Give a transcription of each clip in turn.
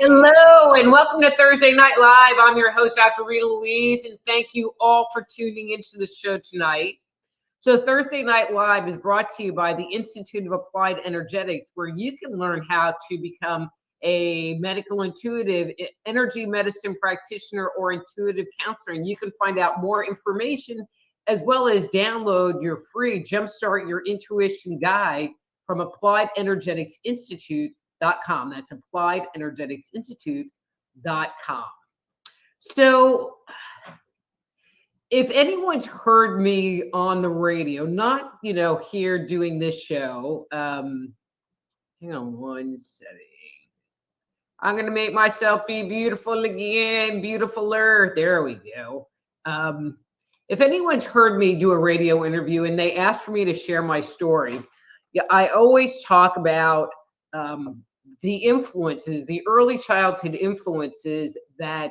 Hello and welcome to Thursday Night Live. I'm your host, Dr. Rita Louise, and thank you all for tuning into the show tonight. So Thursday Night Live is brought to you by the Institute of Applied Energetics, where you can learn how to become a medical intuitive, energy medicine practitioner, or intuitive counselor. And you can find out more information as well as download your free Jumpstart Your Intuition guide from Applied Energetics Institute.com. That's appliedenergeticsinstitute.com. So if anyone's heard me on the radio, not, here doing this show, hang on one second. I'm going to make myself be beautiful again, beautifuler. There we go. If anyone's heard me do a radio interview and they ask for me to share my story, I always talk about the influences, the early childhood influences that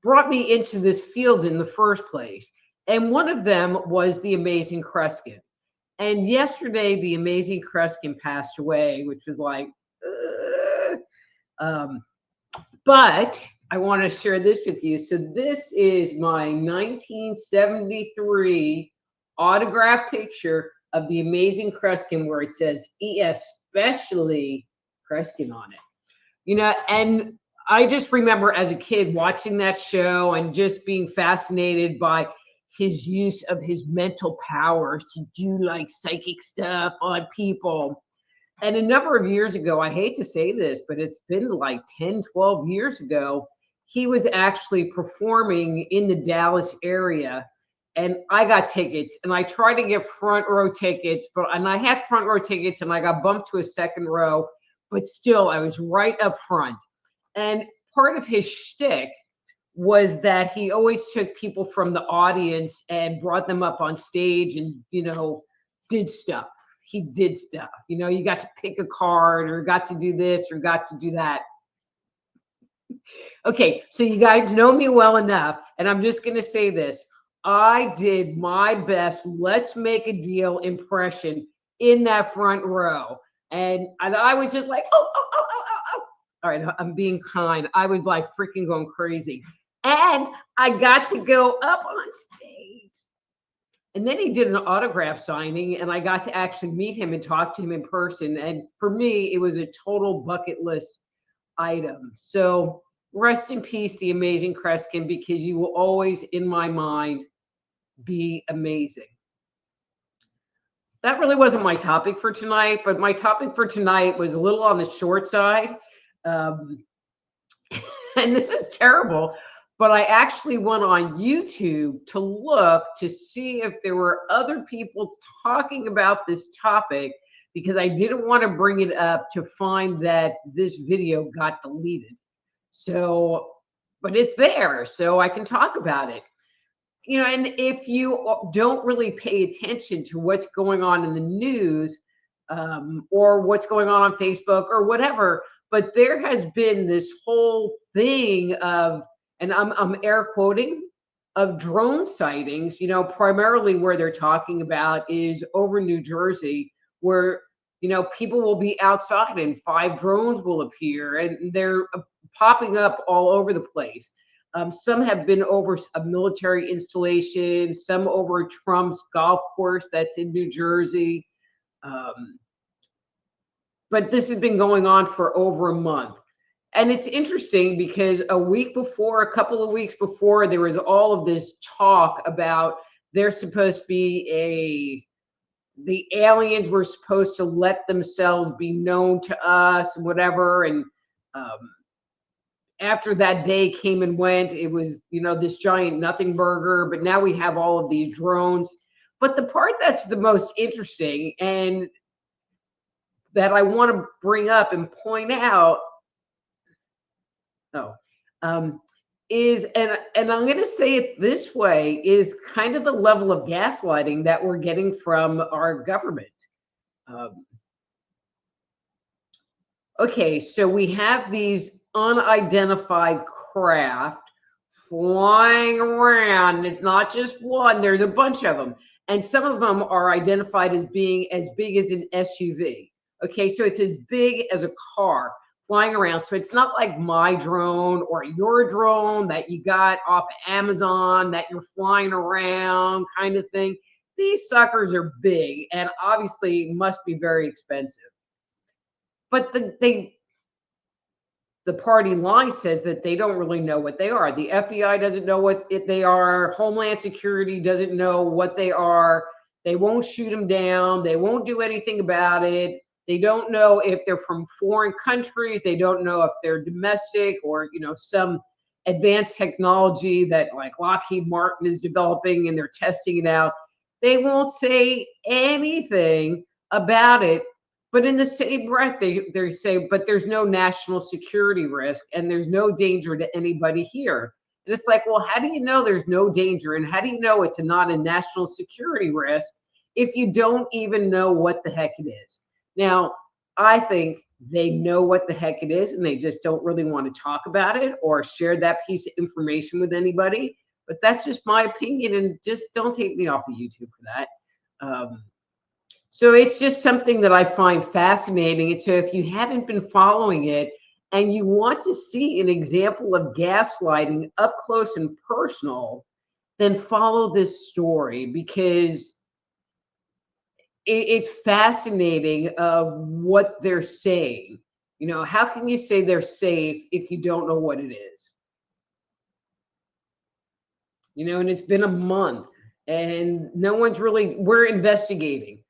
brought me into this field in the first place. And one of them was the amazing Kreskin. And yesterday, the amazing Kreskin passed away, which was like, but I want to share this with you. So this is my 1973 autograph picture of the amazing Kreskin, where it says especially Kreskin on it. And I just remember as a kid watching that show and just being fascinated by his use of his mental powers to do like psychic stuff on people. And a number of years ago, I hate to say this, but it's been like 10, 12 years ago, he was actually performing in the Dallas area. And I got tickets, and I tried to get front row tickets, and I had front row tickets, and I got bumped to a second row, but still, I was right up front. And part of his shtick was that he always took people from the audience and brought them up on stage and, did stuff. He did stuff. You got to pick a card or got to do this or got to do that. Okay, so you guys know me well enough, and I'm just going to say this. I did my best let's make a deal impression in that front row. And I was just like, oh. All right, I'm being kind. I was like freaking going crazy. And I got to go up on stage. And then he did an autograph signing, and I got to actually meet him and talk to him in person. And for me, it was a total bucket list item. So rest in peace, the amazing Kreskin, because you will always, in my mind, be amazing. That really wasn't my topic for tonight, but my topic for tonight was a little on the short side. And this is terrible, but I actually went on YouTube to look to see if there were other people talking about this topic, because I didn't want to bring it up to find that this video got deleted. So, but it's there, so I can talk about it. And if you don't really pay attention to what's going on in the news, or what's going on Facebook or whatever, but there has been this whole thing of, and I'm air quoting, of drone sightings, primarily where they're talking about is over New Jersey, where, people will be outside and 5 drones will appear, and they're popping up all over the place. Some have been over a military installation, some over Trump's golf course that's in New Jersey. But this has been going on for over a month. And it's interesting because a couple of weeks before, there was all of this talk about there's supposed to be the aliens were supposed to let themselves be known to us, whatever. And after that day came and went, it was, this giant nothing burger. But now we have all of these drones. But the part that's the most interesting and that I want to bring up and point out, is, and I'm going to say it this way, is kind of the level of gaslighting that we're getting from our government. Okay, so we have these unidentified craft flying around. It's not just one, there's a bunch of them. And some of them are identified as being as big as an SUV. Okay, so it's as big as a car flying around. So it's not like my drone or your drone that you got off Amazon that you're flying around kind of thing. These suckers are big and obviously must be very expensive. But the party line says that they don't really know what they are. The FBI doesn't know what they are. Homeland Security doesn't know what they are. They won't shoot them down. They won't do anything about it. They don't know if they're from foreign countries. They don't know if they're domestic or, some advanced technology that like Lockheed Martin is developing and they're testing it out. They won't say anything about it. But in the same breath, they say, but there's no national security risk and there's no danger to anybody here. And it's like, well, how do you know there's no danger? And how do you know it's not a national security risk if you don't even know what the heck it is? Now, I think they know what the heck it is and they just don't really want to talk about it or share that piece of information with anybody. But that's just my opinion, and just don't take me off of YouTube for that. So it's just something that I find fascinating. And so if you haven't been following it and you want to see an example of gaslighting up close and personal, then follow this story, because it's fascinating what they're saying. How can you say they're safe if you don't know what it is? And it's been a month and no one's really, we're investigating.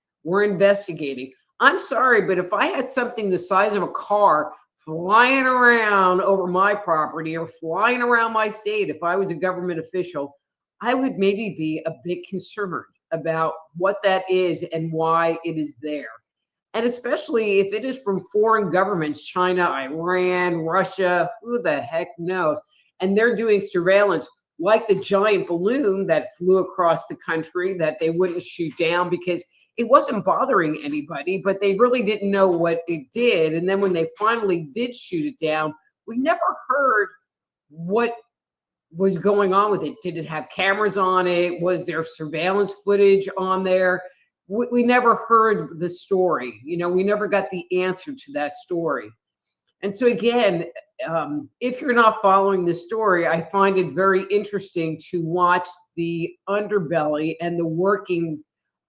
I'm sorry, but if I had something the size of a car flying around over my property or flying around my state, if I was a government official, I would maybe be a bit concerned about what that is and why it is there. And especially if it is from foreign governments, China, Iran, Russia, who the heck knows? And they're doing surveillance like the giant balloon that flew across the country that they wouldn't shoot down because it wasn't bothering anybody, but they really didn't know what it did. And then when they finally did shoot it down, we never heard what was going on with it. Did it have cameras on it? Was there surveillance footage on there? We never heard the story. We never got the answer to that story. And so again, if you're not following the story, I find it very interesting to watch the underbelly and the working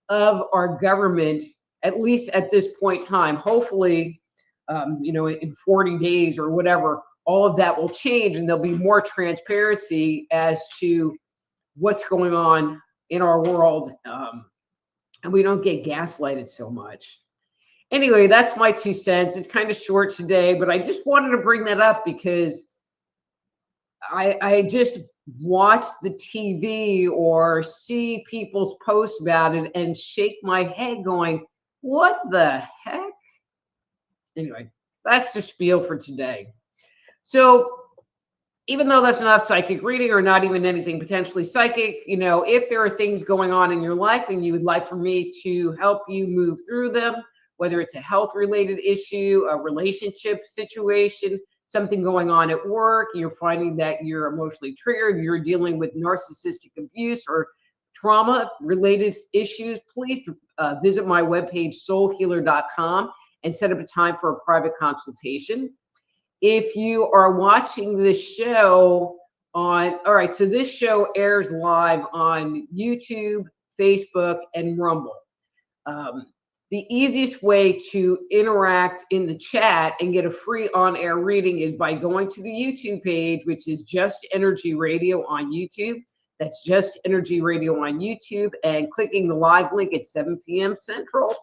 of our government, at least at this point in time. Hopefully, in 40 days or whatever, all of that will change and there'll be more transparency as to what's going on in our world, and we don't get gaslighted so much. Anyway, that's my 2 cents. It's kind of short today, but I just wanted to bring that up because I just watch the TV or see people's posts about it and shake my head going, what the heck? Anyway, that's the spiel for today. So even though that's not psychic reading or not even anything potentially psychic, if there are things going on in your life and you would like for me to help you move through them, whether it's a health related issue, a relationship situation, something going on at work, you're finding that you're emotionally triggered, you're dealing with narcissistic abuse or trauma related issues, please visit my webpage, soulhealer.com, and set up a time for a private consultation. If you are watching this show all right, so this show airs live on YouTube, Facebook, and Rumble. The easiest way to interact in the chat and get a free on-air reading is by going to the YouTube page, which is Just Energy Radio on YouTube. That's Just Energy Radio on YouTube, and clicking the live link at 7 p.m. Central.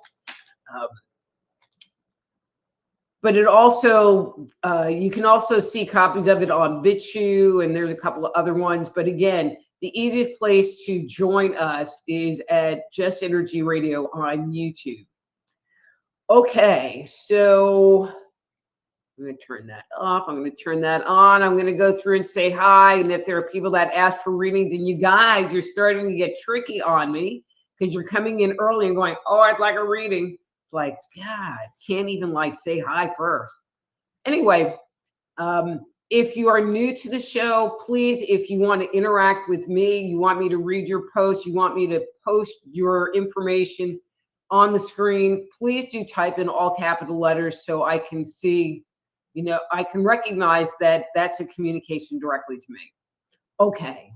But it also, you can also see copies of it on BitChute, and there's a couple of other ones. But again, the easiest place to join us is at Just Energy Radio on YouTube. Okay, so I'm going to turn that off. I'm going to turn that on. I'm going to go through and say hi. And if there are people that ask for readings, and you guys, you're starting to get tricky on me because you're coming in early and going, oh, I'd like a reading. Like, God, can't even say hi first. Anyway, if you are new to the show, please, if you want to interact with me, you want me to read your post, you want me to post your information on the screen, please do type in all capital letters so I can see I can recognize that that's a communication directly to me. Okay.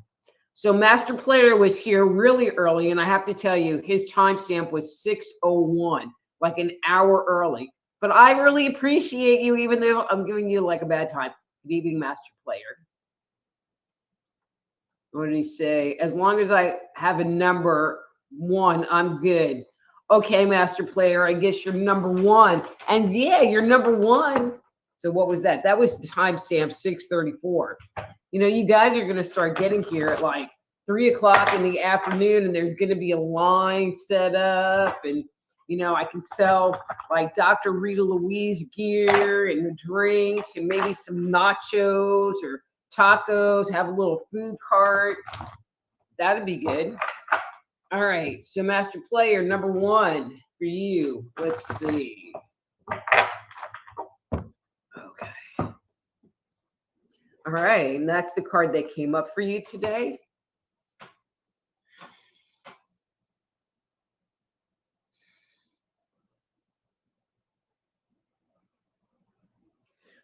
So Master Player was here really early, and I have to tell you, his timestamp was 6:01, like an hour early. But I really appreciate you, even though I'm giving you like a bad time. Good evening, Master Player. What did he say? As long as I have a number 1, I'm good. Okay, Master Player, I guess you're number 1. And yeah, you're number 1. So what was that? That was the timestamp 6:34. You guys are going to start getting here at like 3 o'clock in the afternoon, and there's going to be a line set up, and I can sell like Dr. Rita Louise gear and drinks and maybe some nachos or tacos, have a little food cart. That'd be good. All right, so Master Player number 1 for you. Let's see. Okay. All right, and that's the card that came up for you today.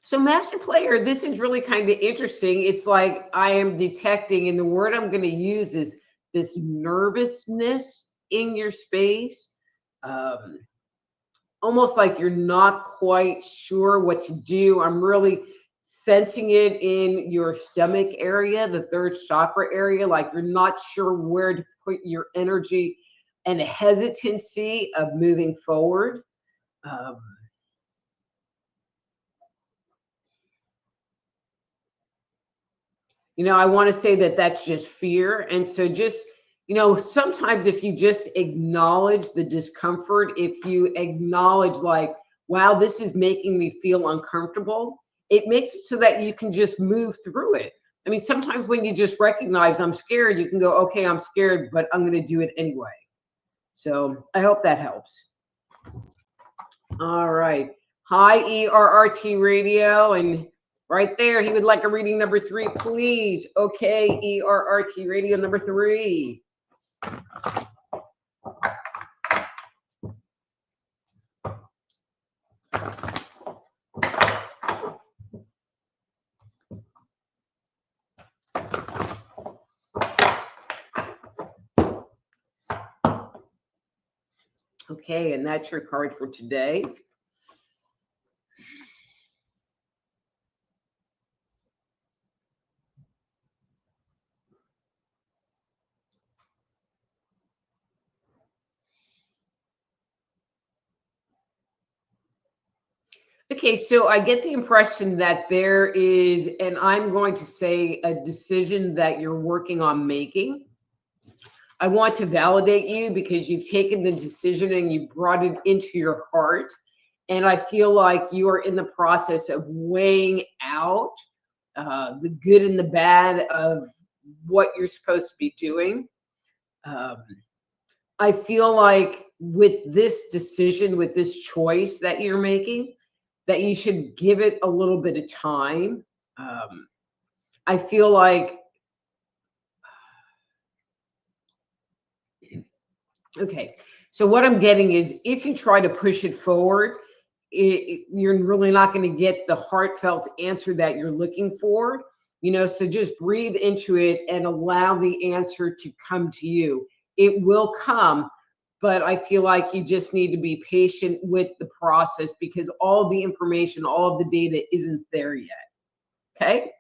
So Master Player, this is really kind of interesting. It's like I am detecting, and the word I'm going to use is this nervousness in your space. Almost like you're not quite sure what to do. I'm really sensing it in your stomach area, the 3rd chakra area, like you're not sure where to put your energy and a hesitancy of moving forward. I want to say that that's just fear. And so just, sometimes if you just acknowledge the discomfort, if you acknowledge like, wow, this is making me feel uncomfortable, it makes it so that you can just move through it. I mean, sometimes when you just recognize I'm scared, you can go, okay, I'm scared, but I'm going to do it anyway. So I hope that helps. All right. Hi, ERRT Radio. And right there, he would like a reading number 3, please. Okay, ERRT Radio number 3. Okay, and that's your card for today. Okay, so I get the impression that there is, and I'm going to say, a decision that you're working on making. I want to validate you because you've taken the decision and you brought it into your heart. And I feel like you are in the process of weighing out the good and the bad of what you're supposed to be doing. I feel like with this decision, with this choice that you're making, that you should give it a little bit of time. I feel like, okay, so what I'm getting is if you try to push it forward, you're really not going to get the heartfelt answer that you're looking for. So just breathe into it and allow the answer to come to you. It will come, but I feel like you just need to be patient with the process because all the information, all of the data isn't there yet. Okay?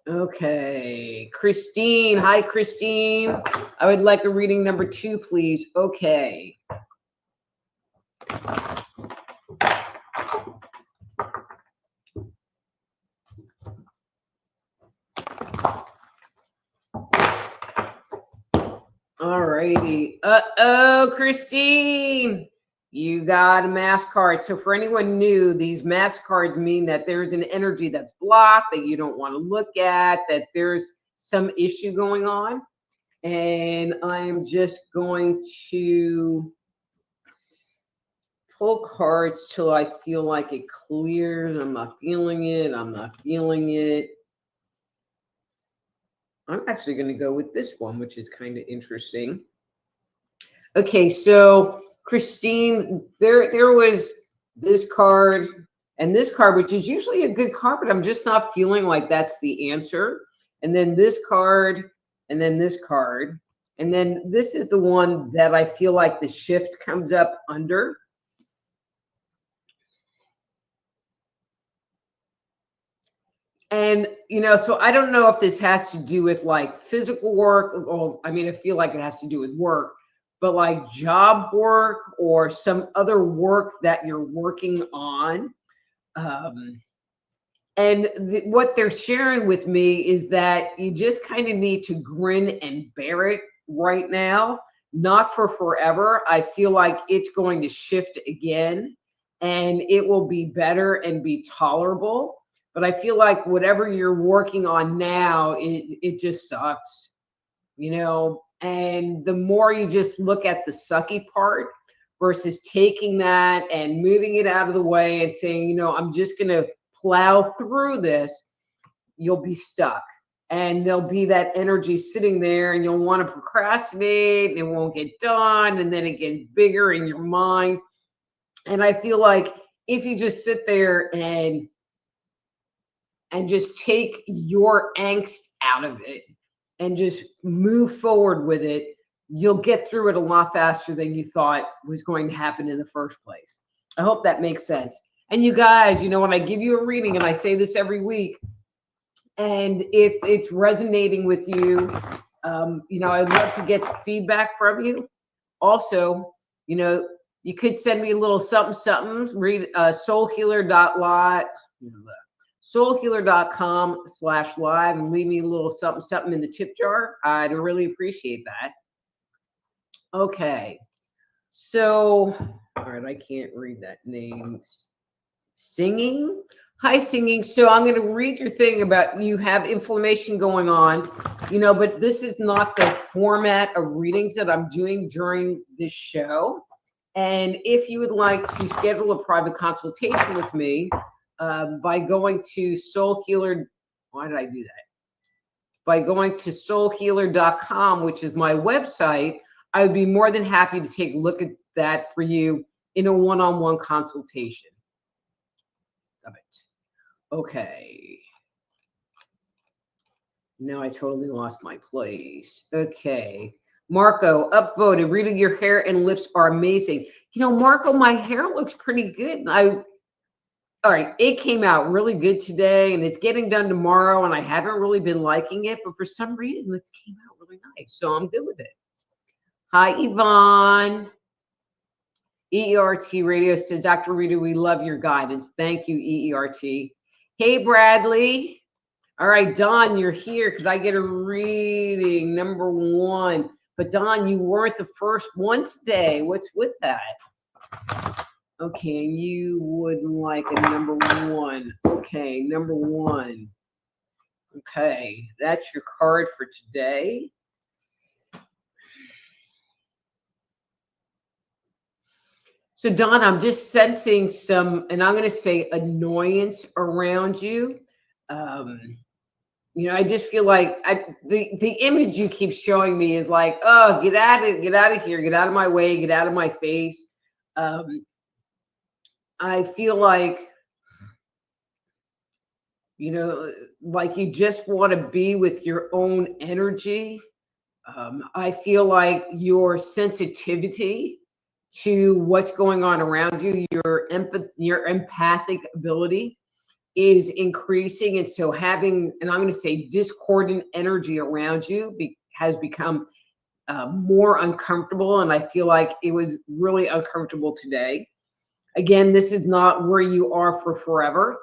Okay. Christine. Hi, Christine. I would like a reading number 2, please. Okay. All righty. Uh-oh, Christine. You got a mass card. So for anyone new, these mass cards mean that there's an energy that's blocked, that you don't want to look at, that there's some issue going on. And I'm just going to pull cards till I feel like it clears. I'm not feeling it. I'm not feeling it. I'm actually going to go with this one, which is kind of interesting. Okay, so Christine, there was this card, and this card, which is usually a good card, but I'm just not feeling like that's the answer. And then this card, and then this card. And then this is the one that I feel like the shift comes up under. And, you know, so I don't know if this has to do with like physical work. Well, I mean, I feel like it has to do with work, but like job work or some other work that you're working on. And what they're sharing with me is that you just kind of need to grin and bear it right now, not for forever. I feel like it's going to shift again and it will be better and be tolerable. But I feel like whatever you're working on now, it just sucks, you know? And the more you just look at the sucky part versus taking that and moving it out of the way and saying, you know, I'm just going to plow through this, you'll be stuck. And there'll be that energy sitting there and you'll want to procrastinate and it won't get done. And then it gets bigger in your mind. And I feel like if you just sit there and just take your angst out of it and just move forward with it, you'll get through it a lot faster than you thought was going to happen in the first place. I hope that makes sense. And you guys, you know, when I give you a reading, and I say this every week, and if it's resonating with you, you know, I'd love to get feedback from you. Also, you know, you could send me a little something, something, read soulhealer.live, soulhealer.com/live, and leave me a little something, something in the tip jar. I'd really appreciate that. Okay. So, all right, I can't read that name. Singing. Hi, Singing. So I'm going to read your thing about you have inflammation going on, you know, but this is not the format of readings that I'm doing during this show. And if you would like to schedule a private consultation with me by going to Soul Healer, why did I do that? By going to soulhealer.com, which is my website, I would be more than happy to take a look at that for you in a one-on-one consultation. Of it. Okay. Now I totally lost my place. Okay. Marco, upvoted. Rita, your hair and lips are amazing. You know, Marco, my hair looks pretty good. All right, it came out really good today and it's getting done tomorrow and I haven't really been liking it, but for some reason it came out really nice. So I'm good with it. Hi, Yvonne. EERT Radio says, Dr. Rita, we love your guidance. Thank you, EERT. Hey, Bradley. All right, Don, you're here. Could I get a reading? Number 1. But Don, you weren't the first one today. What's with that? Okay, and you would like a number 1. Okay, number 1. Okay, that's your card for today. So Don, I'm just sensing some, and I'm going to say annoyance around you. You know, I just feel like the image you keep showing me is like, oh, get out of here, get out of my way, get out of my face. I feel like, you know, like you just want to be with your own energy. I feel like your sensitivity to what's going on around you, your empathic ability is increasing. And so having, and I'm going to say discordant energy around you has become more uncomfortable. And I feel like it was really uncomfortable today. Again, this is not where you are for forever.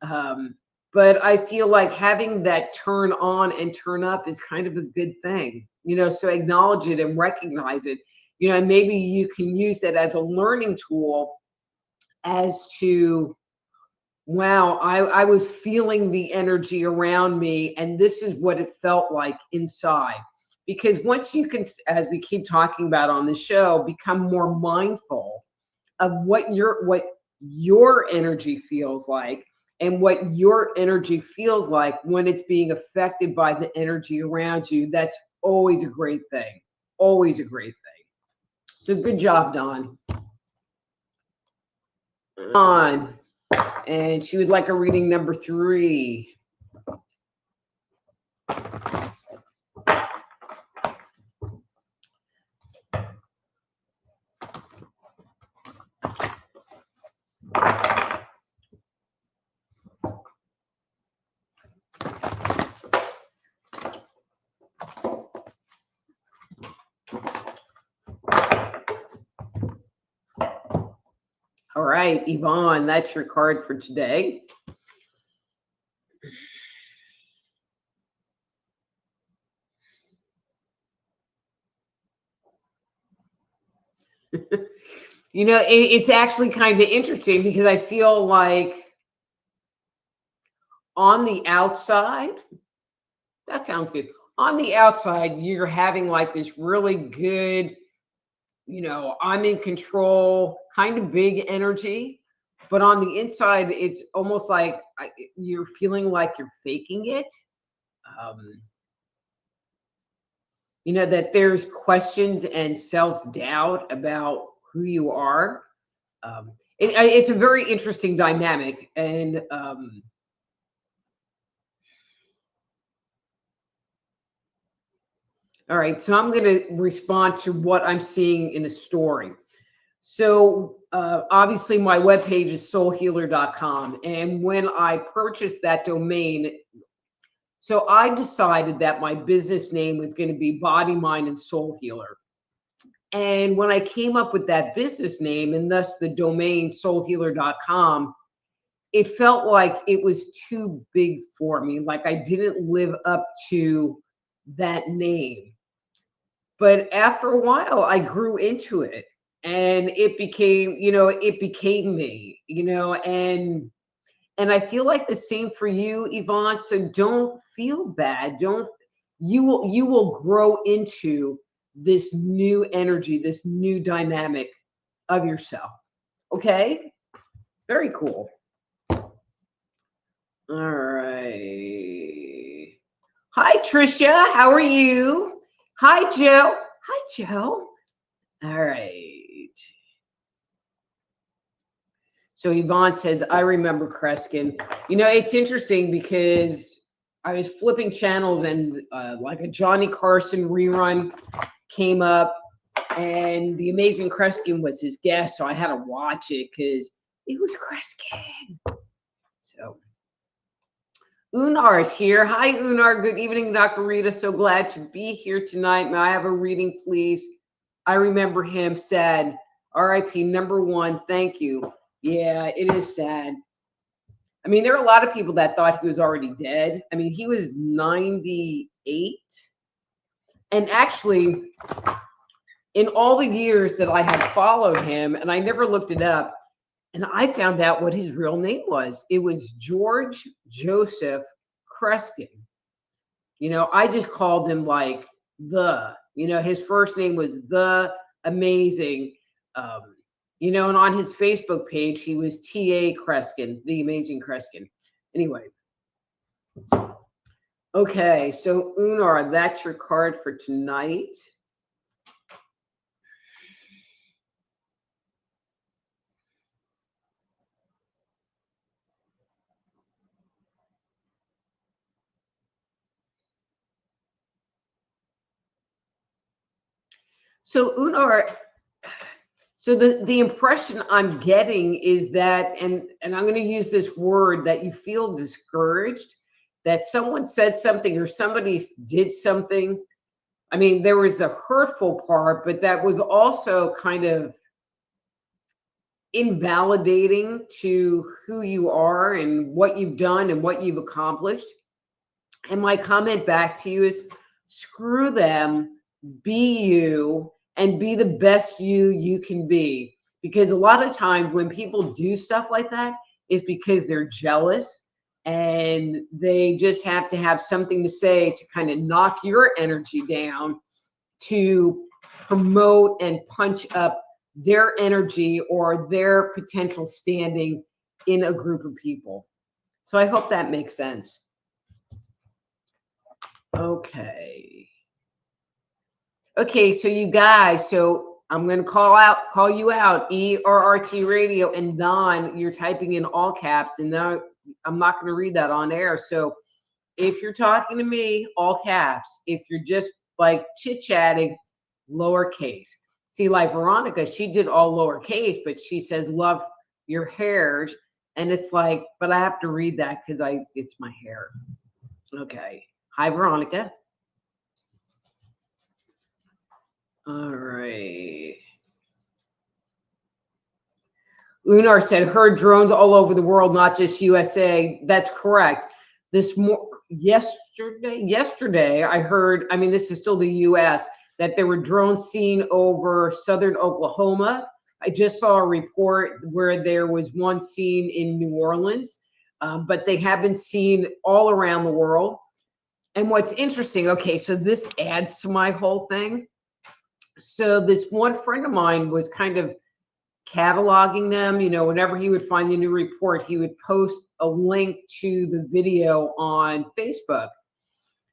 But I feel like having that turn on and turn up is kind of a good thing, you know, so acknowledge it and recognize it. You know, maybe you can use that as a learning tool as to, wow, I was feeling the energy around me and this is what it felt like inside. Because once you can, as we keep talking about on the show, become more mindful of what your energy feels like and what your energy feels like when it's being affected by the energy around you, that's always a great thing. Always a great thing. So good job, Don. On. And she would like a reading number 3. All right, Yvonne, that's your card for today. You know, it's actually kind of interesting because I feel like on the outside, that sounds good. On the outside, you're having like this really good, you know, I'm in control, kind of big energy. But on the inside, it's almost like you're feeling like you're faking it. You know, that there's questions and self-doubt about who you are. It's a very interesting dynamic. And all right, so I'm going to respond to what I'm seeing in a story. So obviously my webpage is soulhealer.com. And when I purchased that domain, so I decided that my business name was going to be Body, Mind, and Soul Healer. And when I came up with that business name and thus the domain soulhealer.com, it felt like it was too big for me. Like I didn't live up to that name. But after a while, I grew into it and it became, you know, it became me, you know, and I feel like the same for you, Yvonne. So don't feel bad. You will grow into this new energy, this new dynamic of yourself. Okay? Very cool. All right. Hi, Trisha. How are you? Hi, Joe. Hi, Joe. All right. So Yvonne says, I remember Kreskin. You know, it's interesting because I was flipping channels and like a Johnny Carson rerun came up and the amazing Kreskin was his guest. So I had to watch it because it was Kreskin. So Unar is here. Hi, Unar. Good evening, Dr. Rita. So glad to be here tonight. May I have a reading, please? I remember him, sad. RIP number 1. Thank you. Yeah, it is sad. I mean, there are a lot of people that thought he was already dead. I mean, he was 98. And actually, in all the years that I had followed him, and I never looked it up, and I found out what his real name was. It was George Joseph Kreskin. You know, I just called him like you know, his first name was The Amazing. You know, and on his Facebook page, he was T.A. Kreskin, The Amazing Kreskin. Anyway. Okay, so Unar, that's your card for tonight. So Unar, so the impression I'm getting is that, and I'm going to use this word, that you feel discouraged, that someone said something or somebody did something. I mean, there was the hurtful part, but that was also kind of invalidating to who you are and what you've done and what you've accomplished. And my comment back to you is, screw them, be you, and be the best you can be. Because a lot of times when people do stuff like that, it's because they're jealous and they just have to have something to say to kind of knock your energy down to promote and punch up their energy or their potential standing in a group of people. So I hope that makes sense. Okay. Okay, so you guys, so I'm going to call you out, ERRT radio, and Don, you're typing in all caps, and now I'm not going to read that on air. So if you're talking to me, all caps. If you're just like chit-chatting, lowercase. See, like Veronica, she did all lowercase, but she says, love your hairs. And it's like, but I have to read that because it's my hair. Okay. Hi, Veronica. All right. Unar said, heard drones all over the world, not just USA. That's correct. Yesterday, I heard, I mean, this is still the US, that there were drones seen over southern Oklahoma. I just saw a report where there was one seen in New Orleans, but they have been seen all around the world. And what's interesting, okay, so this adds to my whole thing. So this one friend of mine was kind of cataloging them. You know, whenever he would find a new report, he would post a link to the video on Facebook.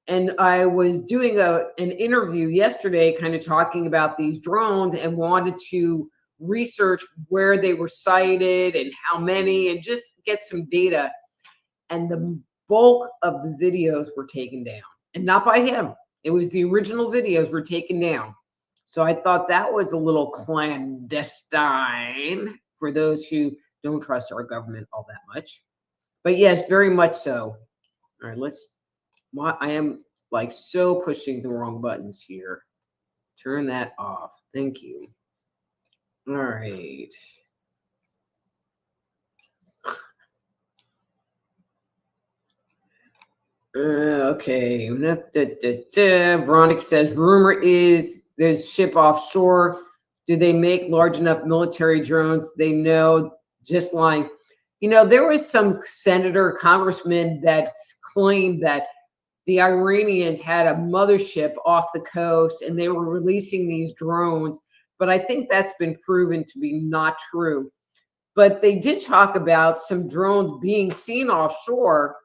And I was doing an interview yesterday, kind of talking about these drones, and wanted to research where they were sighted and how many, and just get some data. And the bulk of the videos were taken down, and not by him. It was the original videos were taken down. So I thought that was a little clandestine for those who don't trust our government all that much. But yes, very much so. All right, I am like so pushing the wrong buttons here. Turn that off. Thank you. All right. Okay. Veronica says, rumor is there's ship offshore. Do they make large enough military drones? They know, just lying. You know, there was some senator, congressman that claimed that the Iranians had a mothership off the coast and they were releasing these drones. But I think that's been proven to be not true. But they did talk about some drones being seen offshore.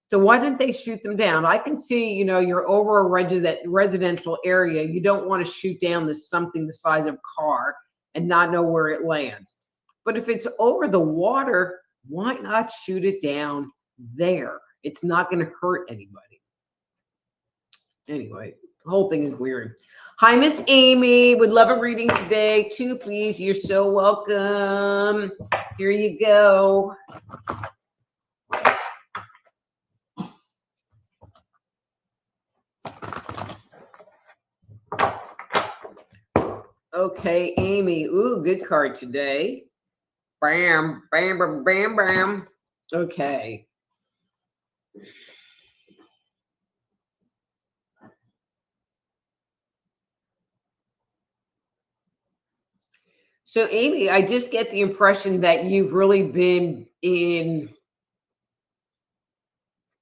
So why didn't they shoot them down? I can see, you know, you're over a residential area. You don't want to shoot down something the size of a car and not know where it lands. But if it's over the water, why not shoot it down there? It's not going to hurt anybody. Anyway, the whole thing is weird. Hi, Miss Amy. Would love a reading today, too, please. You're so welcome. Here you go. Okay, Amy. Ooh, good card today. Bam, bam, bam, bam, bam. Okay. So, Amy, I just get the impression that you've really been in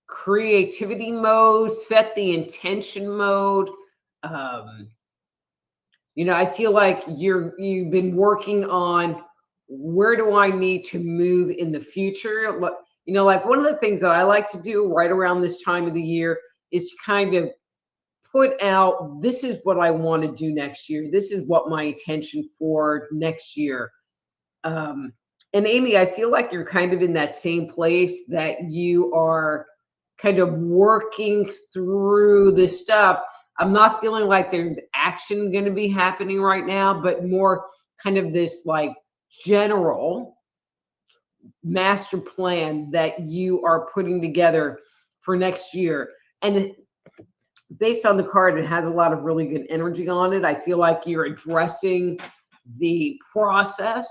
creativity mode, set the intention mode. You know, I feel like you've been working on where do I need to move in the future. You know, like one of the things that I like to do right around this time of the year is to kind of put out, this is what I want to do next year. This is what my intention for next year. And Amy, I feel like you're kind of in that same place, that you are kind of working through this stuff. I'm not feeling like there's action going to be happening right now, but more kind of this like general master plan that you are putting together for next year. And based on the card, it has a lot of really good energy on it. I feel like you're addressing the process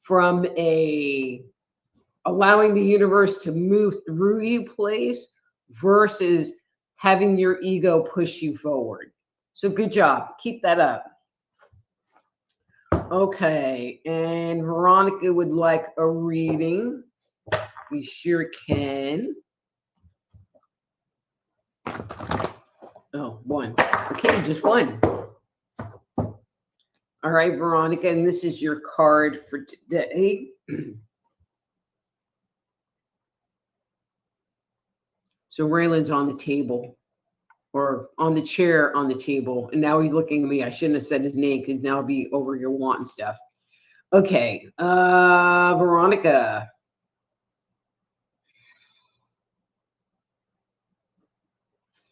from allowing the universe to move through you place versus having your ego push you forward. So good job. Keep that up. Okay. And Veronica would like a reading. We sure can. Oh, one. Okay, just one. All right, Veronica, and this is your card for today. So Raylan's on the table. or on the chair on the table. And now he's looking at me. I shouldn't have said his name because now I'll be over here wanting stuff. Okay, Veronica.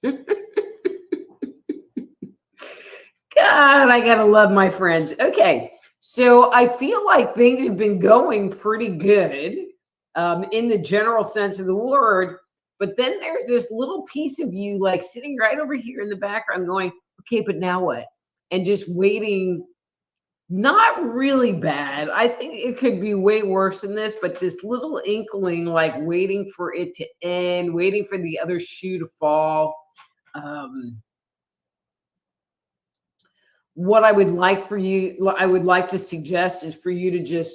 God, I gotta love my friends. Okay, so I feel like things have been going pretty good in the general sense of the word. But then there's this little piece of you like sitting right over here in the background going, okay, but now what? And just waiting. Not really bad. I think it could be way worse than this, but this little inkling, like waiting for it to end, waiting for the other shoe to fall. Um, what I would like for you, I would like to suggest is for you to just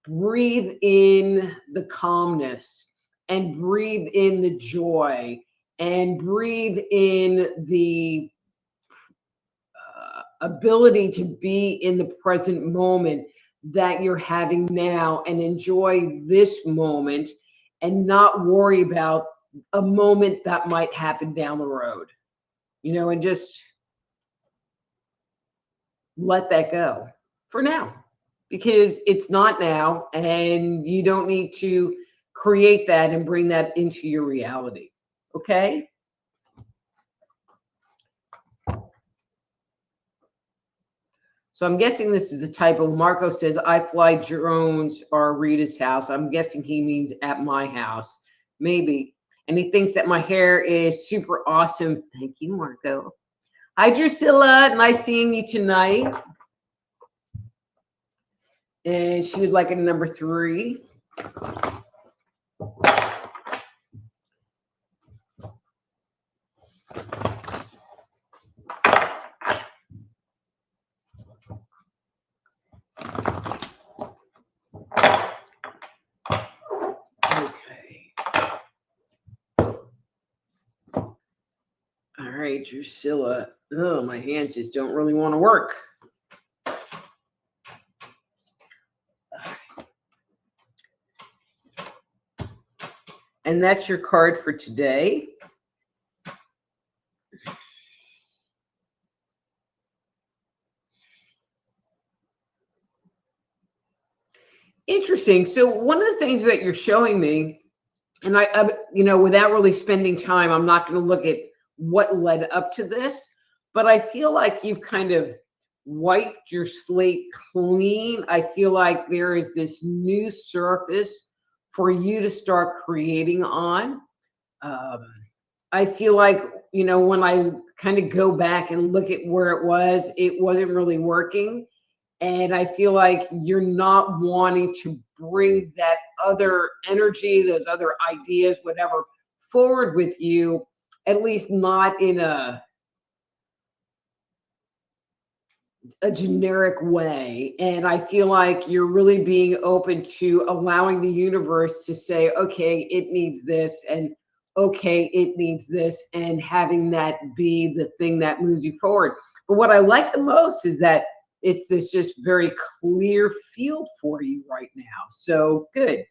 breathe in the calmness and breathe in the joy and breathe in the ability to be in the present moment that you're having now and enjoy this moment and not worry about a moment that might happen down the road, and just let that go for now because it's not now and you don't need to create that and bring that into your reality. Okay? So I'm guessing this is a typo. Marco says, I fly drones or Rita's house. I'm guessing he means at my house. Maybe. And he thinks that my hair is super awesome. Thank you, Marco. Hi, Drusilla. Nice seeing you tonight. And she would like a number 3. All right, Drusilla. Oh, my hands just don't really want to work. And that's your card for today. Interesting. So one of the things that you're showing me, and I without really spending time, I'm not going to look at what led up to this, but I feel like you've kind of wiped your slate clean. I feel like there is this new surface for you to start creating on. I feel like, when I kind of go back and look at where it wasn't really working. And I feel like you're not wanting to bring that other energy, those other ideas, whatever, forward with you, at least not in a generic way. And I feel like you're really being open to allowing the universe to say, okay, it needs this, and okay, it needs this, and having that be the thing that moves you forward. But what I like the most is that it's this just very clear field for you right now. So good.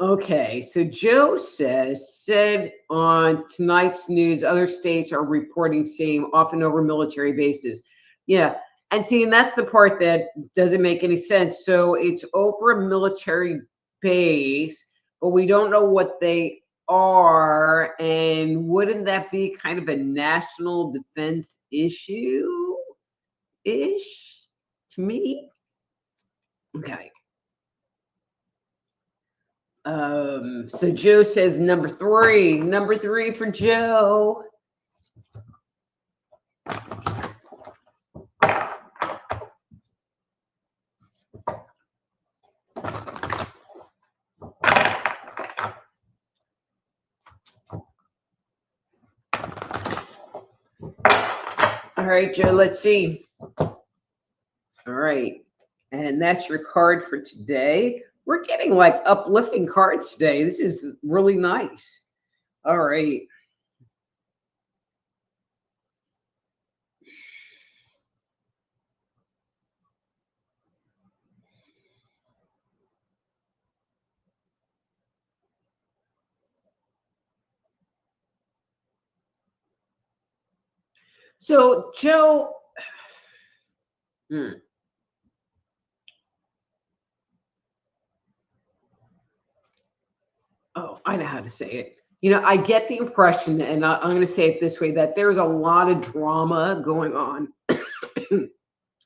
Okay, so Joe said on tonight's news, other states are reporting same, often over military bases. Yeah, and see, and that's the part that doesn't make any sense. So it's over a military base, but we don't know what they are. And wouldn't that be kind of a national defense issue-ish to me? Okay. So Joe says number 3 for Joe. All right, Joe, let's see. All right. And that's your card for today. We're getting like uplifting cards today. This is really nice. All right. So, Joe, oh, I know how to say it. You know, I get the impression, and I'm going to say it this way, that there's a lot of drama going on,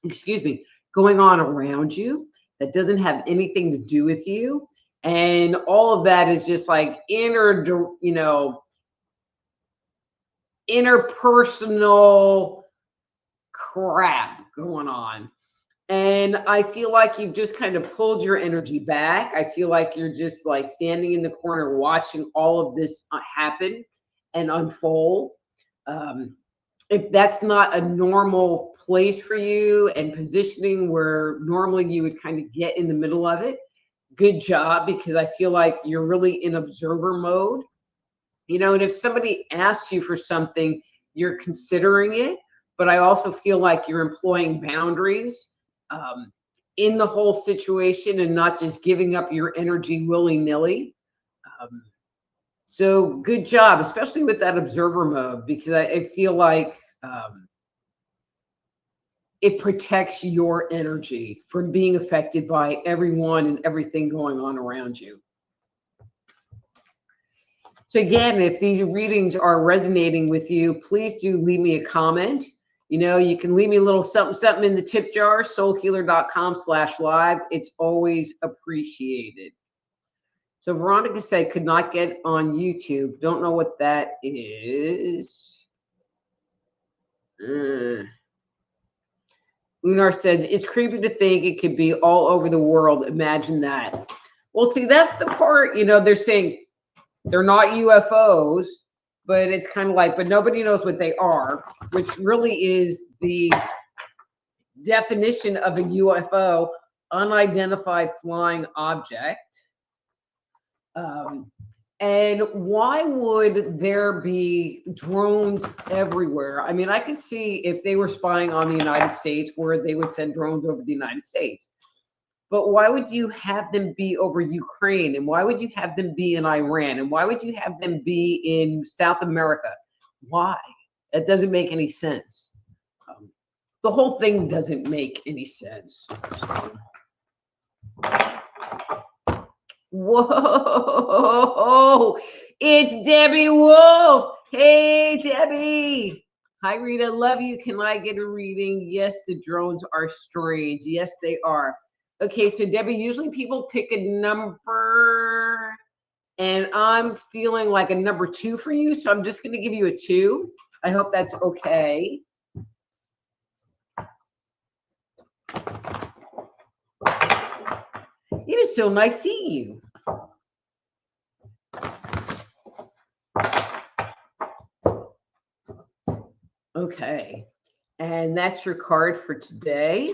excuse me, going on around you that doesn't have anything to do with you. And all of that is just like interpersonal crap going on. And I feel like you've just kind of pulled your energy back. I feel like you're just like standing in the corner watching all of this happen and unfold. If that's not a normal place for you and positioning where normally you would kind of get in the middle of it, good job, because I feel like you're really in observer mode. You know, and if somebody asks you for something, you're considering it. But I also feel like you're employing boundaries in the whole situation and not just giving up your energy willy-nilly. So good job, especially with that observer mode, because I feel like it protects your energy from being affected by everyone and everything going on around you. So again, if these readings are resonating with you, please do leave me a comment. You know, you can leave me a little something in the tip jar, soulhealer.com/live. It's always appreciated. So Veronica said, could not get on YouTube. Don't know what that is. Lunar says, it's creepy to think it could be all over the world. Imagine that. Well, see, that's the part, you know, they're saying they're not UFOs, but it's kind of like, but nobody knows what they are, which really is the definition of a UFO, unidentified flying object. And why would there be drones everywhere? I mean, I could see if they were spying on the United States where they would send drones over the United States. But why would you have them be over Ukraine? And why would you have them be in Iran? And why would you have them be in South America? Why? That doesn't make any sense. The whole thing doesn't make any sense. Whoa, it's Debbie Wolf. Hey, Debbie. Hi, Rita. Love you. Can I get a reading? Yes, the drones are strange. Yes, they are. Okay, so Debbie, usually people pick a number, and I'm feeling like a number 2 for you, so I'm just going to give you a 2. I hope that's okay. It is so nice seeing you. Okay, and that's your card for today.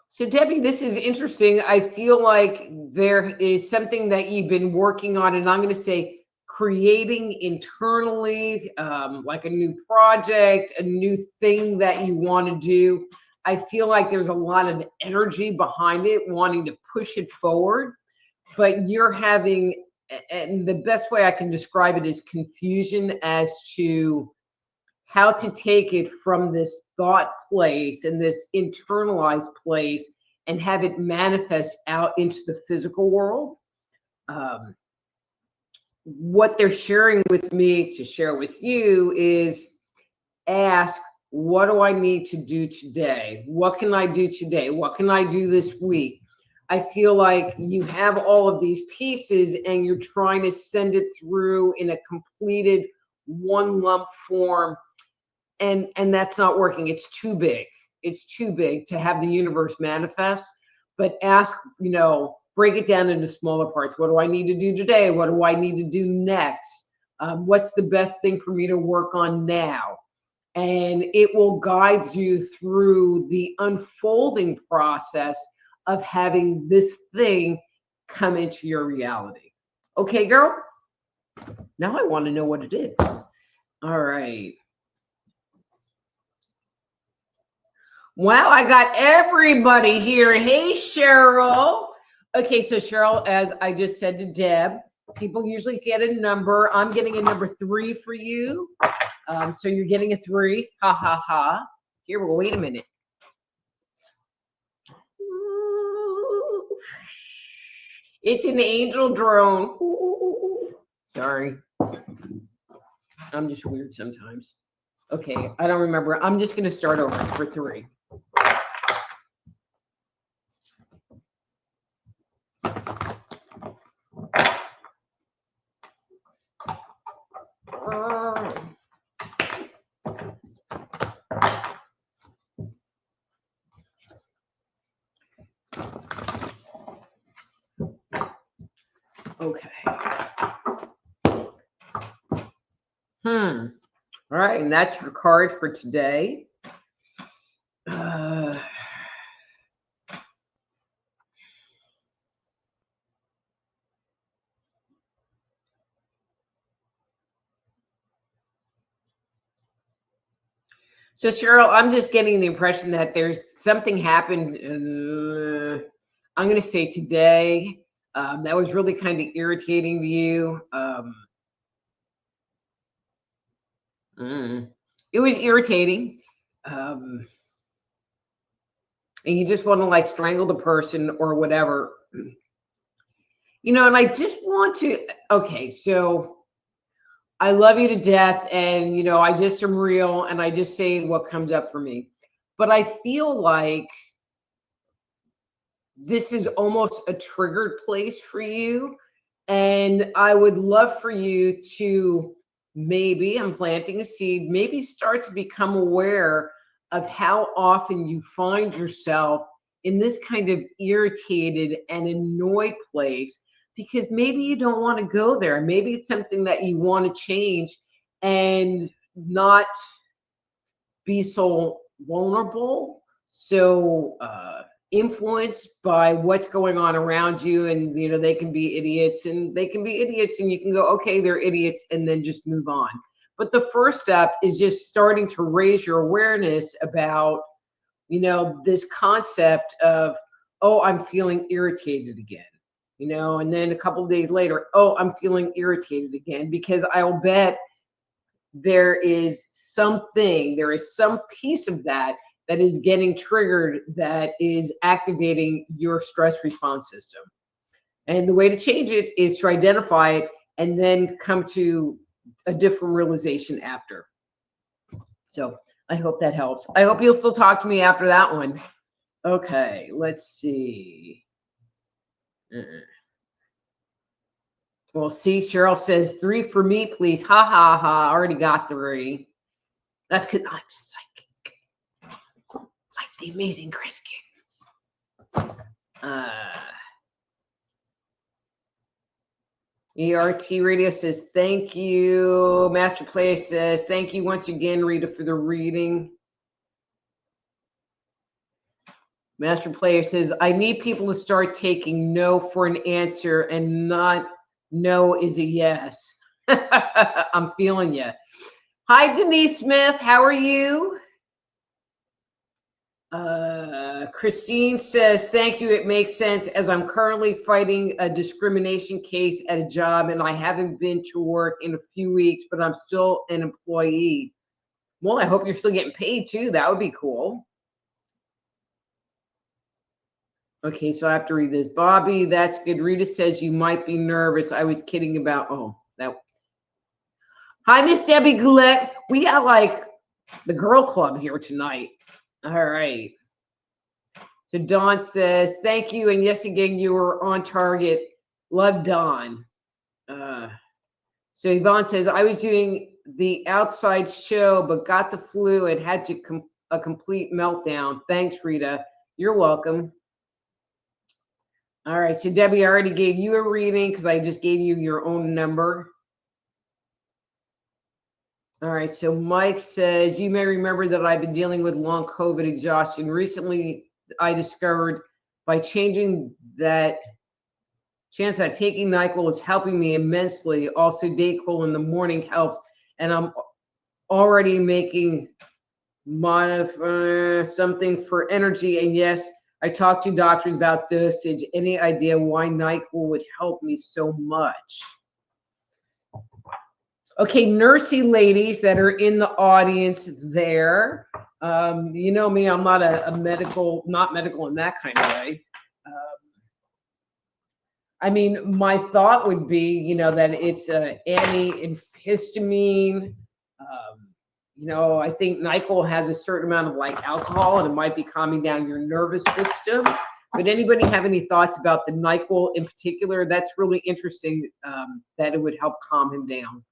So Debbie, this is interesting. I feel like there is something that you've been working on, and I'm going to say creating internally, like a new project, a new thing that you want to do. I feel like there's a lot of energy behind it, wanting to push it forward, but you're having, and the best way I can describe it is confusion as to how to take it from this thought place and this internalized place and have it manifest out into the physical world. What they're sharing with me to share with you is ask, what do I need to do today? What can I do today? What can I do this week? I feel like you have all of these pieces and you're trying to send it through in a completed one lump form. And that's not working. It's too big. It's too big to have the universe manifest. But ask, you know, break it down into smaller parts. What do I need to do today? What do I need to do next? What's the best thing for me to work on now? And it will guide you through the unfolding process of having this thing come into your reality. Okay, girl? Now I want to know what it is. All right. Wow, I got everybody here. Hey, Cheryl. Okay, so Cheryl, as I just said to Deb, people usually get a number. I'm getting a number 3 for you. So you're getting a 3. Ha ha ha. Here, well, wait a minute. It's an angel drone. Sorry. I'm just weird sometimes. Okay, I don't remember. I'm just going to start over for 3. Okay. All right, and that's your card for today. So Cheryl, I'm just getting the impression that there's something happened. I'm going to say today that was really kind of irritating to you. It was irritating, and you just want to like strangle the person or whatever, you know. And I just want to. Okay, so I love you to death, and you know I just am real, and I just say what comes up for me. But I feel like this is almost a triggered place for you. And I would love for you to maybe, I'm planting a seed, maybe start to become aware of how often you find yourself in this kind of irritated and annoyed place, because maybe you don't want to go there. Maybe it's something that you want to change and not be so vulnerable, so influenced by what's going on around you. And you know they can be idiots, and you can go, okay, they're idiots, and then just move on. But the first step is just starting to raise your awareness about, you know, this concept of, oh, I'm feeling irritated again, you know. And then a couple of days later, oh, I'm feeling irritated again, because I'll bet there is some piece of that is getting triggered, that is activating your stress response system. And the way to change it is to identify it and then come to a different realization after. So I hope that helps. I hope you'll still talk to me after that one. Okay, let's see. Well, see, Cheryl says 3 for me, please. Ha ha ha. I already got 3. That's because I'm psychic. Like the amazing Chris King. ERRT Radio says, thank you. Master Play says, thank you once again, Rita, for the reading. Master Player says, I need people to start taking no for an answer and not no is a yes. I'm feeling you. Hi, Denise Smith. How are you? Christine says, thank you. It makes sense, as I'm currently fighting a discrimination case at a job and I haven't been to work in a few weeks, but I'm still an employee. Well, I hope you're still getting paid too. That would be cool. Okay, so I have to read this. Bobby, that's good. Rita says you might be nervous. I was kidding about, that. Hi, Miss Debbie Gillette. We got like the girl club here tonight. All right. So Dawn says, thank you. And yes, again, you were on target. Love, Dawn. So Yvonne says, I was doing the outside show, but got the flu and had to a complete meltdown. Thanks, Rita. You're welcome. All right, so Debbie, I already gave you a reading because I just gave you your own number. All right, so Mike says, you may remember that I've been dealing with long COVID exhaustion. Recently, I discovered by changing that chance that taking NyQuil is helping me immensely. Also, Dayquil in the morning helps, and I'm already making something for energy. And yes, I talked to doctors about dosage. Any idea why NyQuil would help me so much? Okay, nursey ladies that are in the audience there. You know me, I'm not a medical, not medical in that kind of way. I mean, my thought would be, you know, that it's an antihistamine. You know, I think NyQuil has a certain amount of like alcohol and it might be calming down your nervous system. But anybody have any thoughts about the NyQuil in particular? That's really interesting, that it would help calm him down.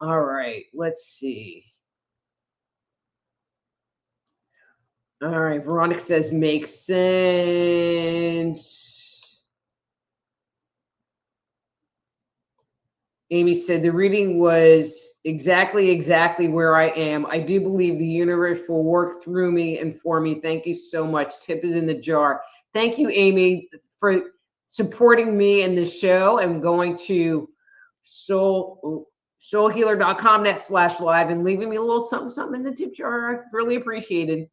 All right, let's see. All right, Veronica says makes sense. Amy said the reading was exactly where I am. I do believe the universe will work through me and for me. Thank you so much. Tip is in the jar. Thank you, Amy, for supporting me in this show. I'm going to soulhealer.com/live and leaving me a little something in the tip jar. I really appreciate it.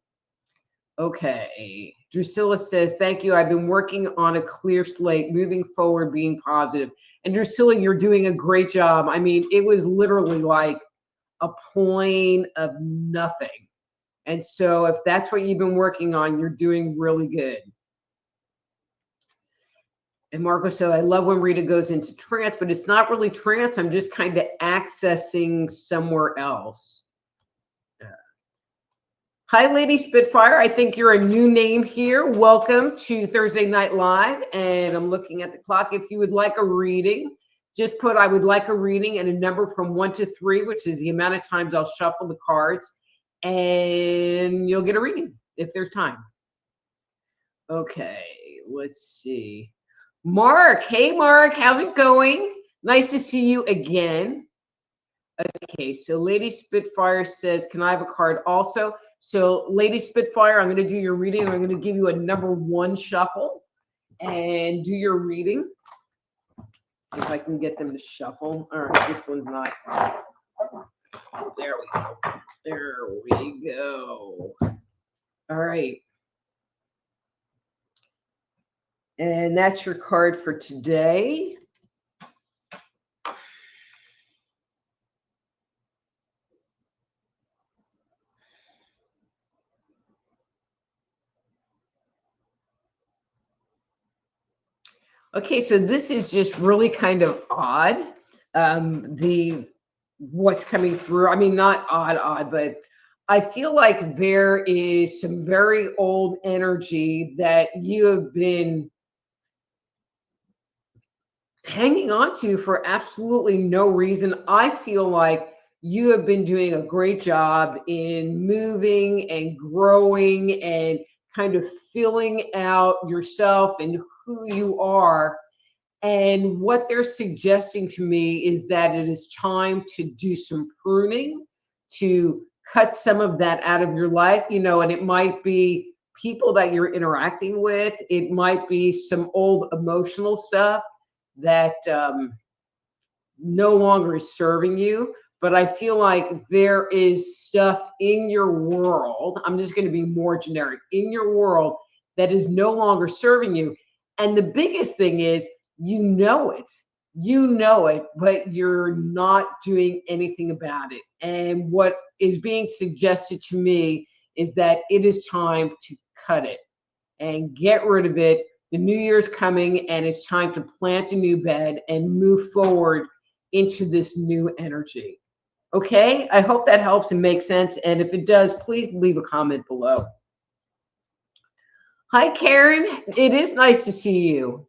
Okay. Drusilla says, thank you. I've been working on a clear slate, moving forward, being positive. And Drusilla, you're doing a great job. I mean, it was literally like a plane of nothing. And so if that's what you've been working on, you're doing really good. And Marco said, I love when Rita goes into trance, but it's not really trance. I'm just kind of accessing somewhere else. Hi, Lady Spitfire. I think you're a new name here. Welcome to Thursday Night Live. And I'm looking at the clock. If you would like a reading, just put I would like a reading and a number from 1 to 3, which is the amount of times I'll shuffle the cards. And you'll get a reading if there's time. Okay, let's see. Mark. Hey, Mark. How's it going? Nice to see you again. Okay, so Lady Spitfire says, can I have a card also? So Lady Spitfire, I'm going to do your reading. I'm going to give you a number 1 shuffle and do your reading. If I can get them to shuffle. All right, this one's not. There we go. There we go. All right. And that's your card for today. Okay, so this is just really kind of odd. What's coming through. I mean, not odd, but I feel like there is some very old energy that you have been hanging on to for absolutely no reason. I feel like you have been doing a great job in moving and growing and kind of filling out yourself and who you are. And what they're suggesting to me is that it is time to do some pruning, to cut some of that out of your life, you know, and it might be people that you're interacting with. It might be some old emotional stuff that no longer is serving you. But I feel like there is stuff in your world, I'm just going to be more generic, in your world that is no longer serving you. And the biggest thing is, you know it, but you're not doing anything about it. And what is being suggested to me is that it is time to cut it and get rid of it. The new year's coming and it's time to plant a new bed and move forward into this new energy. Okay, I hope that helps and makes sense. And if it does, please leave a comment below. Hi, Karen. It is nice to see you.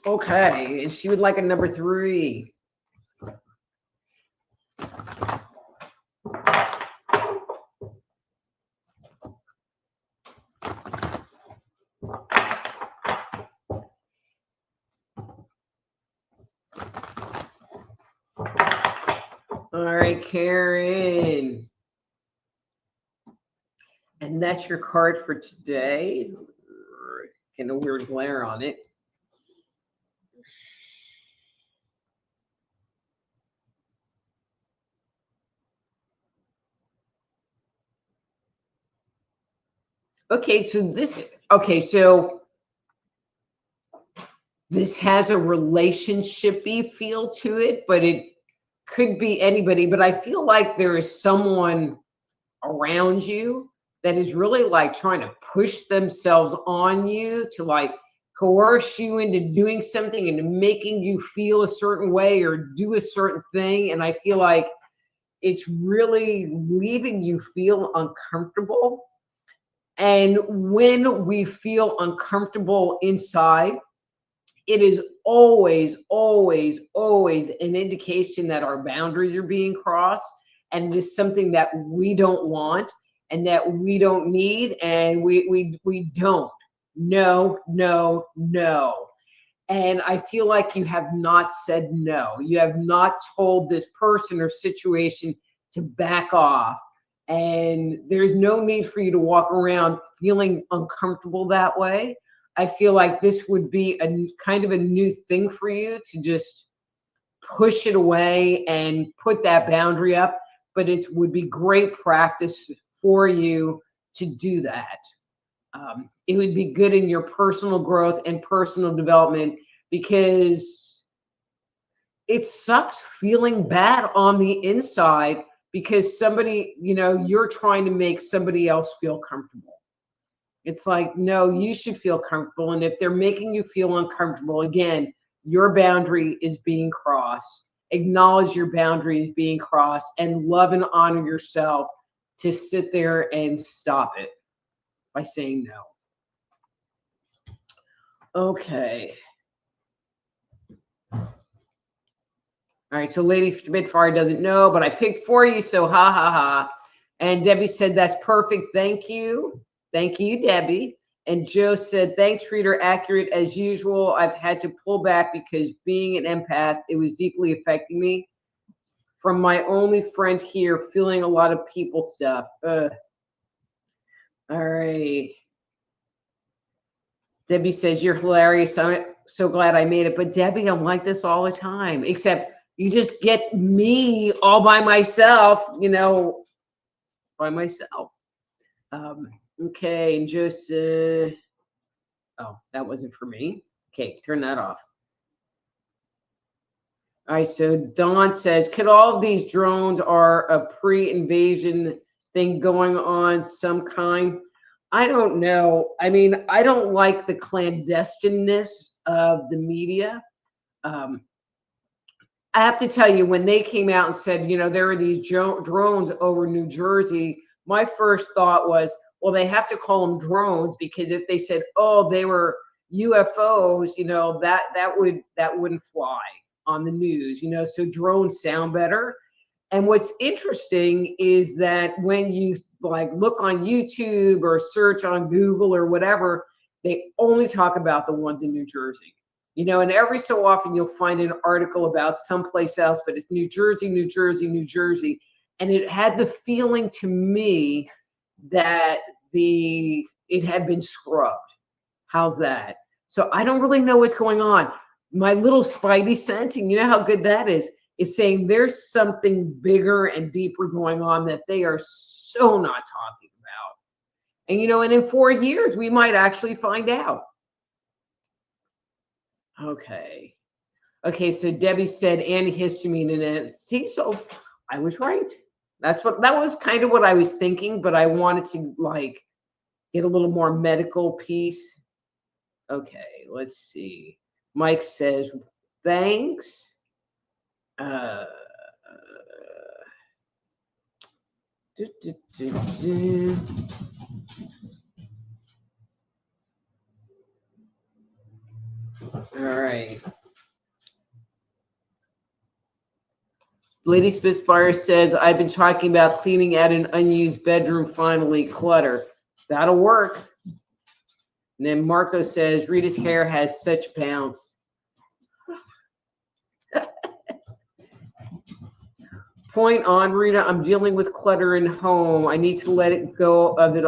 Okay, and she would like a number 3. All right, Karen. And that's your card for today. Getting a weird glare on it. Okay, so this has a relationshipy feel to it, but it could be anybody. But I feel like there is someone around you that is really like trying to push themselves on you to like coerce you into doing something and making you feel a certain way or do a certain thing. And I feel like it's really leaving you feel uncomfortable. And when we feel uncomfortable inside, it is always, always, always an indication that our boundaries are being crossed, and it is something that we don't want and that we don't need, and we don't. No, no, no. And I feel like you have not said no. You have not told this person or situation to back off. And there's no need for you to walk around feeling uncomfortable that way. I feel like this would be a kind of a new thing for you to just push it away and put that boundary up. But it would be great practice for you to do that. It would be good in your personal growth and personal development, because it sucks feeling bad on the inside because somebody, you're trying to make somebody else feel comfortable. It's like, no, you should feel comfortable. And if they're making you feel uncomfortable, again, your boundary is being crossed. Acknowledge your boundary is being crossed and love and honor yourself to sit there and stop it by saying no. Okay. All right, so Lady Spitfire doesn't know, but I picked for you, so ha ha ha. And Debbie said, that's perfect. Thank you. Thank you, Debbie. And Joe said, thanks, Rita. Accurate as usual. I've had to pull back because being an empath, it was deeply affecting me. From my only friend here, feeling a lot of people stuff. All right. Debbie says, you're hilarious. I'm so glad I made it. But Debbie, I'm like this all the time, except you just get me all by myself, by myself. Okay, and just, oh, that wasn't for me. Okay, turn that off. All right, so Dawn says, could all of these drones are a pre-invasion thing going on some kind? I don't know. I mean, I don't like the clandestineness of the media. I have to tell you, when they came out and said, there are these drones over New Jersey, my first thought was, well, they have to call them drones, because if they said, oh, they were UFOs, that wouldn't fly on the news, so drones sound better. And what's interesting is that when you like look on YouTube or search on Google or whatever, they only talk about the ones in New Jersey. And every so often you'll find an article about someplace else, but it's New Jersey, New Jersey, New Jersey. And it had the feeling to me that it had been scrubbed. How's that? So I don't really know what's going on. My little spidey sense, and you know how good that is saying there's something bigger and deeper going on that they are so not talking about. And and in 4 years we might actually find out. Okay, so Debbie said antihistamine in it. See, so I was right. That was kind of what I was thinking, but I wanted to like get a little more medical piece. Okay, let's see. Mike says, thanks. All right. Lady Spitfire says, I've been talking about cleaning out an unused bedroom, finally, clutter. That'll work. And then Marco says, Rita's hair has such bounce. Point on, Rita, I'm dealing with clutter in home. I need to let it go of it.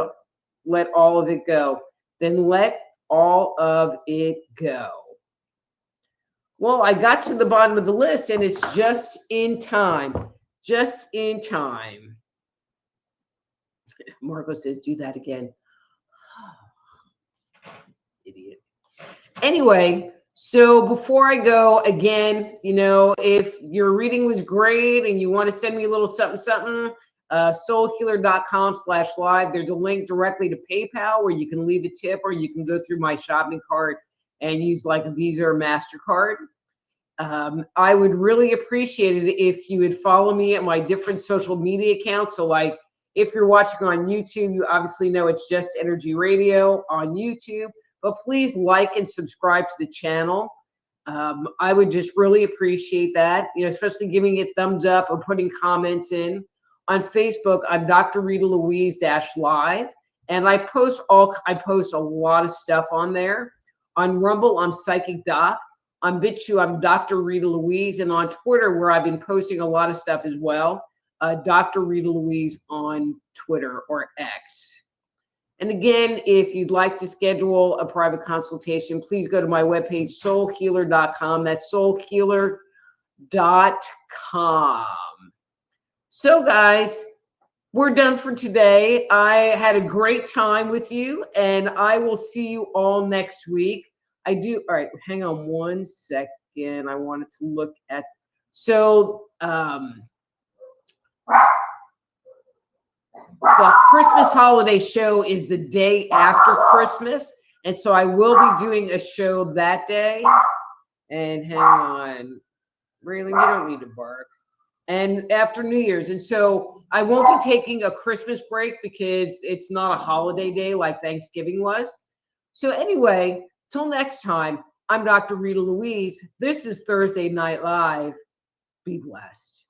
Let all of it go. Then let all of it go. Well, I got to the bottom of the list, and it's just in time. Just in time. Marco says, do that again. Idiot. Anyway, so before I go, again, you know, if your reading was great and you want to send me a little something, something, soulhealer.com/live. There's a link directly to PayPal where you can leave a tip, or you can go through my shopping cart and use like a Visa or MasterCard. I would really appreciate it if you would follow me at my different social media accounts. So like if you're watching on YouTube, you obviously know it's Just Energy Radio on YouTube, but please like and subscribe to the channel. I would just really appreciate that, you know, especially giving it thumbs up or putting comments in. On Facebook, I'm Dr. Rita Louise -live, and I post a lot of stuff on there. On Rumble, I'm Psychic Doc. On BitChute, I'm Dr. Rita Louise, and on Twitter, where I've been posting a lot of stuff as well, Dr. Rita Louise on Twitter or X. And again, if you'd like to schedule a private consultation, please go to my webpage, soulhealer.com. That's soulhealer.com. So guys, we're done for today. I had a great time with you, and I will see you all next week. All right, hang on one second. I wanted to look at, so the Christmas holiday show is the day after Christmas, and so I will be doing a show that day. And hang on, really, you don't need to bark. And after New Year's, and so I won't be taking a Christmas break because it's not a holiday day like Thanksgiving was. So anyway, till next time, I'm Dr. Rita Louise. This is Thursday Night Live. Be blessed.